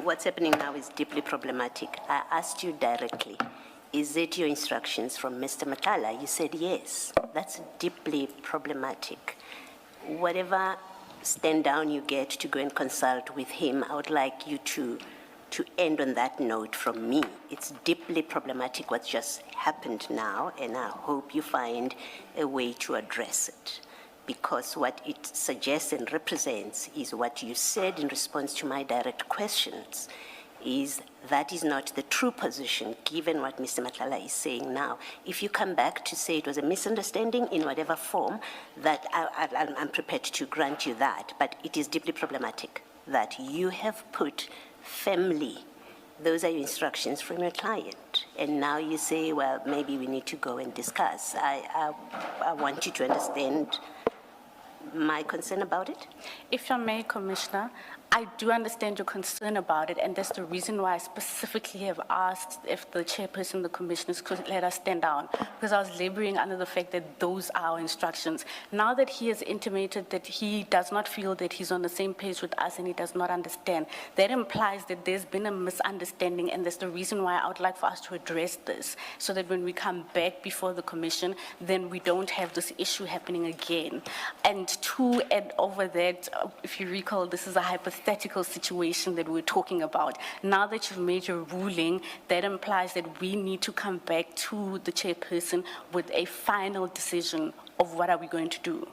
what's happening now is deeply problematic. I asked you directly, is it your instructions from Mr. Matlala? You said yes. That's deeply problematic. Whatever stand down you get to go and consult with him, I would like you to end on that note from me. It's deeply problematic what's just happened now, and I hope you find a way to address it. Because what it suggests and represents is what you said in response to my direct questions, is that is not the true position, given what Mr. Matlala is saying now. If you come back to say it was a misunderstanding in whatever form, that I'm prepared to grant you that, but it is deeply problematic that you have put family, those are your instructions from your client, and now you say, well, maybe we need to go and discuss. I want you to understand my concern about it. If I may, Commissioner, I do understand your concern about it, and that's the reason why I specifically have asked if the chairperson of the commissioners could let us stand down, because I was laboring under the fact that those are our instructions. Now that he has intimated that he does not feel that he's on the same page with us and he does not understand, that implies that there's been a misunderstanding, and that's the reason why I would like for us to address this, so that when we come back before the commission, then we don't have this issue happening again. And to add over that, if you recall, this is a hypothetical situation that we're talking about. Now that you've made your ruling, that implies that we need to come back to the chairperson with a final decision of what are we going to do.